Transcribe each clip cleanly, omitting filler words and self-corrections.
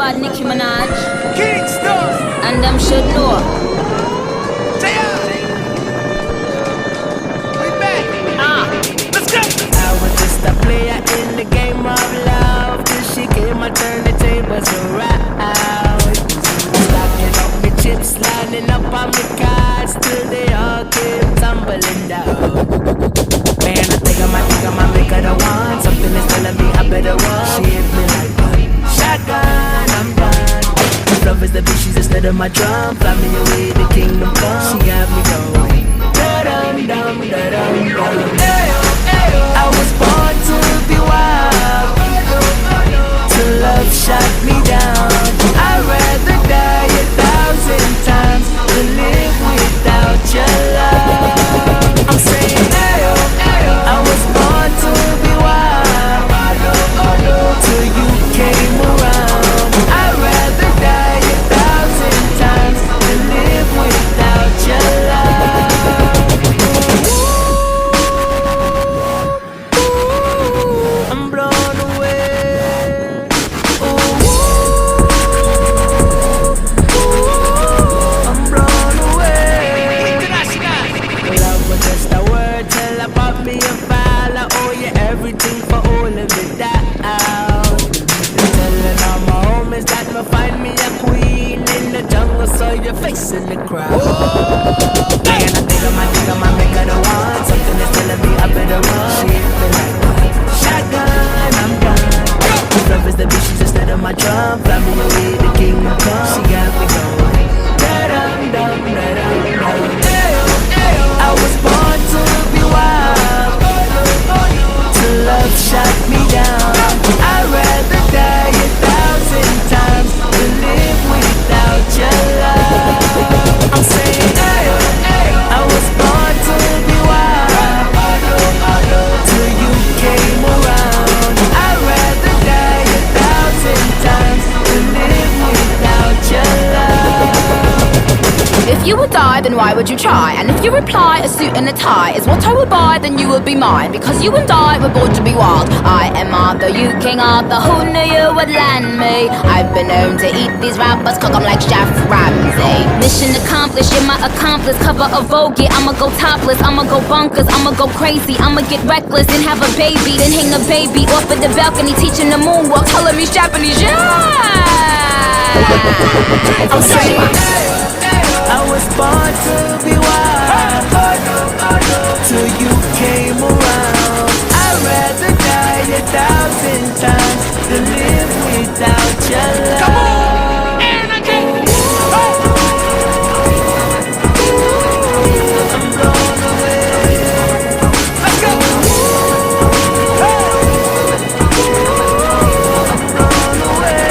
about Nicki Minaj, Kingston, and them should know. we back. Let's go. I was just a player in the game of love till she came and turned the tables around. Stacking up my chips, lining up on my cards till they all came tumbling down. Man, I think I might make her the one. Something is telling me I better run. She hit me like shotgun, I'm done. Love is the bitch, she's instead of my drum. Fly me away, the kingdom come. She got me going da-dum-dum, da-dum-dum. I was born to be wild, till love shut me down. I'd rather die 1,000 times than live without your love. I'm saying I was born to be wild, till you came around. I'd rather die 1,000 times than live without your love. I'm blown away. I'm blown away. Love was just a word till I bought me a file. I owe you everything for all of it out. Telling all my homies that me find me a queen in the jungle, so your face in the crowd. Man, I think I might make her the one. Something is telling me I better run. She hit me like shotgun, I'm done. Love is the bitch, she's instead of my drum. Fly me away, the kingdom come. She got me going da-dum-dum, da-dum-dum. I was born to be wild, till love shut me down. I'd rather die 1,000 times than live without your love. I'm saying I was born to be wild, till you came around. I'd rather die 1,000 times than live without your love. If you would die, then why would you try? And if you reply, a suit and a tie is what I would buy, then you would be mine. Because you and I were born to be wild. I am Arthur, you King Arthur, who knew you would land me? I've been known to eat these rappers, cook 'em like Chef Ramsay. Mission accomplished, you're my accomplice. Cover of Vogue, yeah, I'ma go topless, I'ma go bonkers, I'ma go crazy, I'ma get reckless, then have a baby, then hang a baby off of the balcony, teaching the moonwalk, telling me Japanese, yeah! I'm saying I was born to be wild, till you came around. I'd rather die 1,000 times than live without your love. Come on, energy. I'm blown away. Let's go. I'm blown away.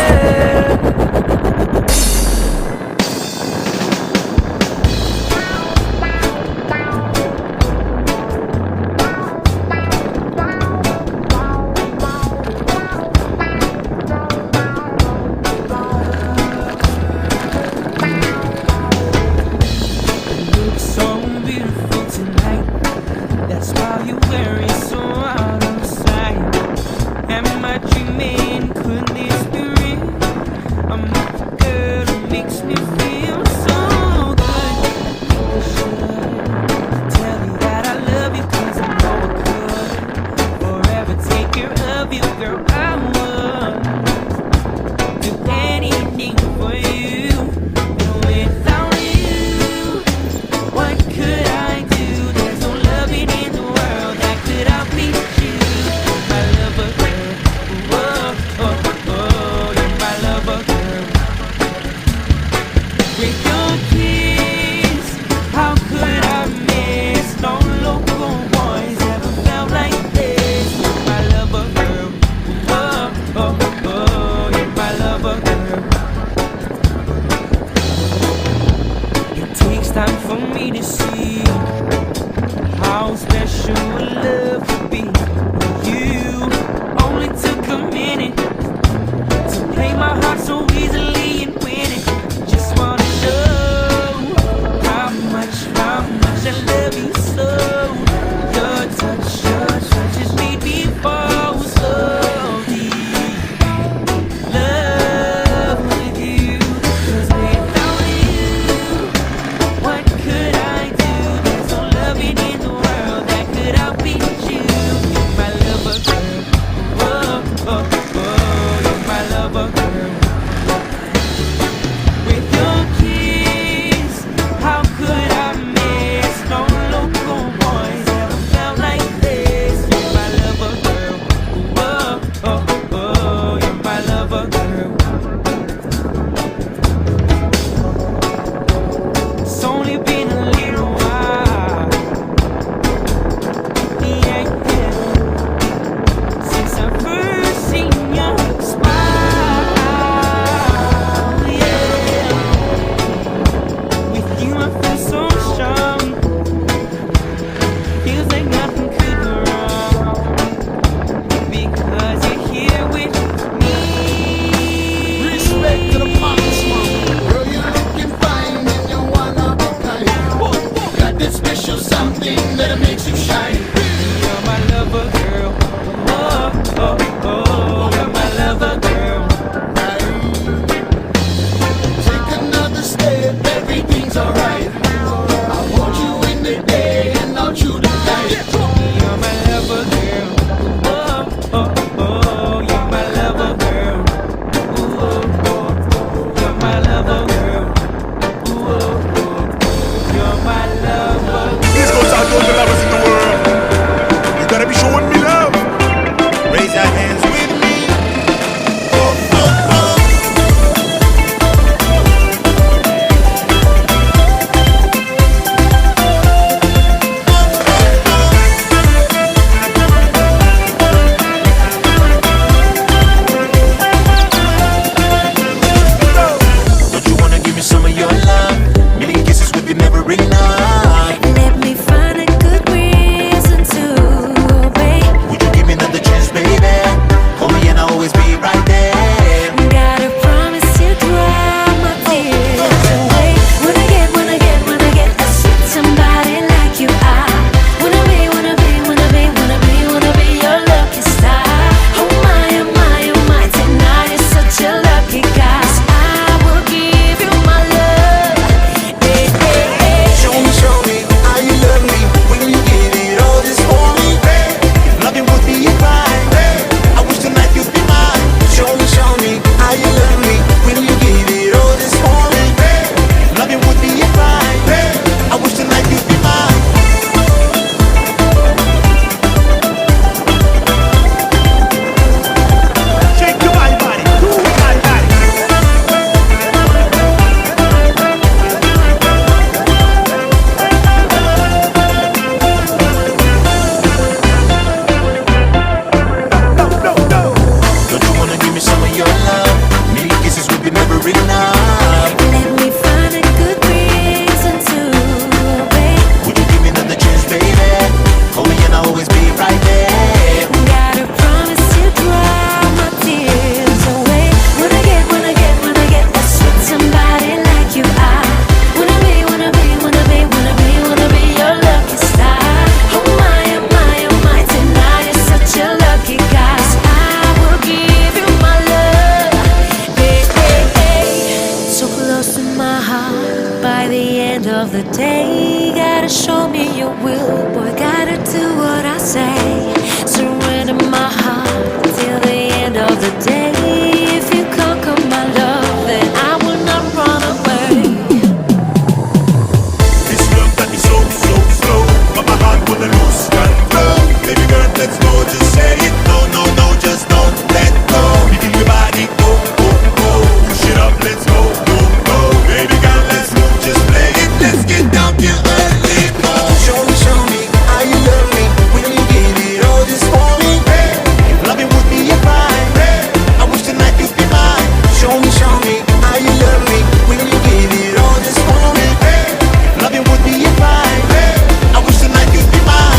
let's go. Just say it, no, no, no, just don't let go. Beating your body, oh, oh, oh. Push it up, let's go, go, go. Baby girl, let's move, just play it. Let's get down to early morning. Show me how you love me. Will you give it all just for me? Hey, If loving would be a crime, hey, I wish tonight you'd be mine. Show me how you love me. Will you give it all just for me? hey, If loving would be a crime, hey. I wish tonight you'd be mine.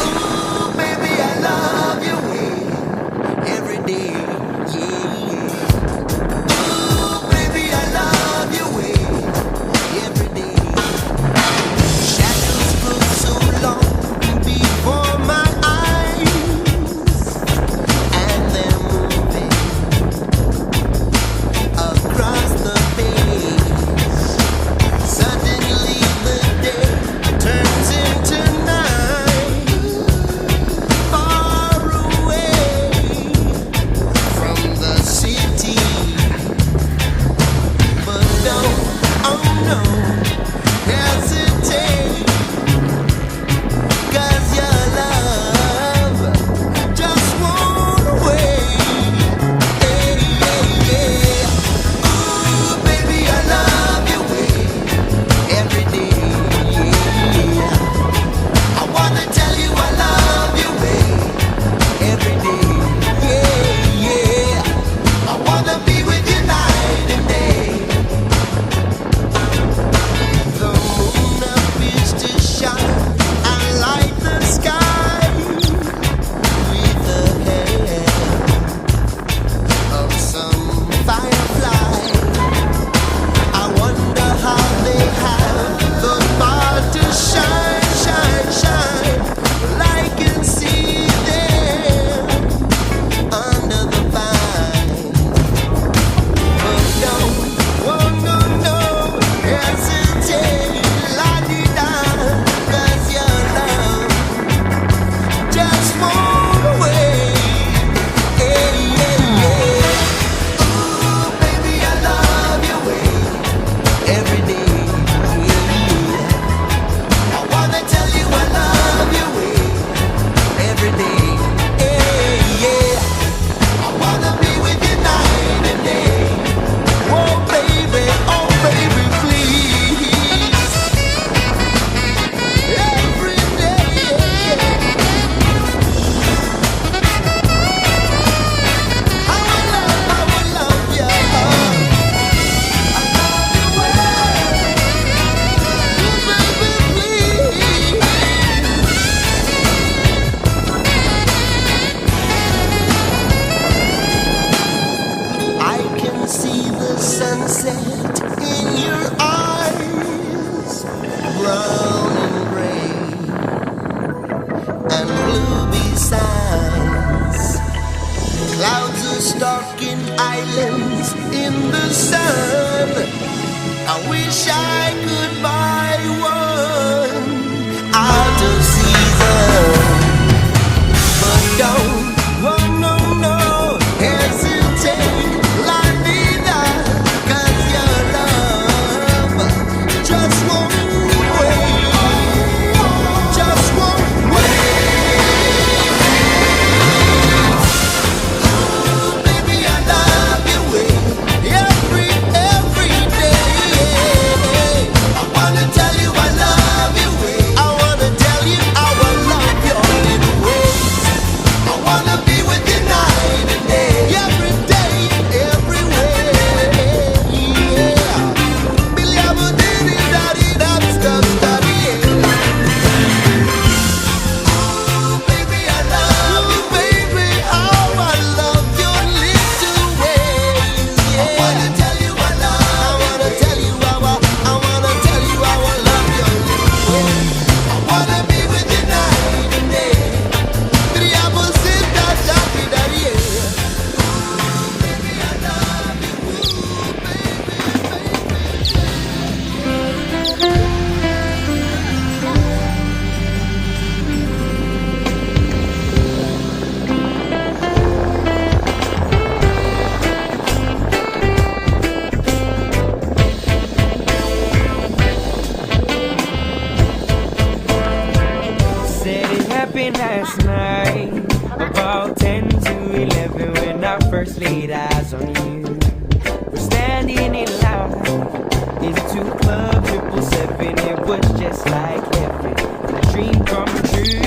Ooh, baby, I love your way every day. Yeah. Ooh, baby, I love your way every day. Shadows grow so long before my eyes, and they're moving across the page. Suddenly the day turns into night, far away from the city. But don't, oh no, hesitate, 'cause your love just won't wait. Hey, yeah, yeah. Ooh, baby, I love your way every day. Yeah. I wanna tell you I love your way every day. Yeah, yeah. I wanna be with you night and day. The moon appears to shine and light the sky with the hand of some firefly. I wonder how they have the power to shine, shine, shine. Well, I can see them under the vine. But don't, oh no, no, hesitate, la-di-da, 'cause your love just won't wait. Hey, yeah, yeah. Ooh, baby, I love your way every day. Yeah. I wanna tell you I love your way every day. Hey, yeah. I wanna be with you night and day. Oh baby, please. Every day. I will love you. I love you well. Baby, please. I can see the sunset in your eyes, brown and gray and blue besides. Clouds are stalking islands in the sun. I wish I could buy one out of season. But don't, oh no, no, hesitate, la-di-da, 'cause your love just won't wait, just won't wait. Ooh, baby, I love your way every day. I wanna tell you I happened last night, about 10 to 11, when I first laid eyes on you. We're standing in line into Club 777. It was just like heaven, a dream come true.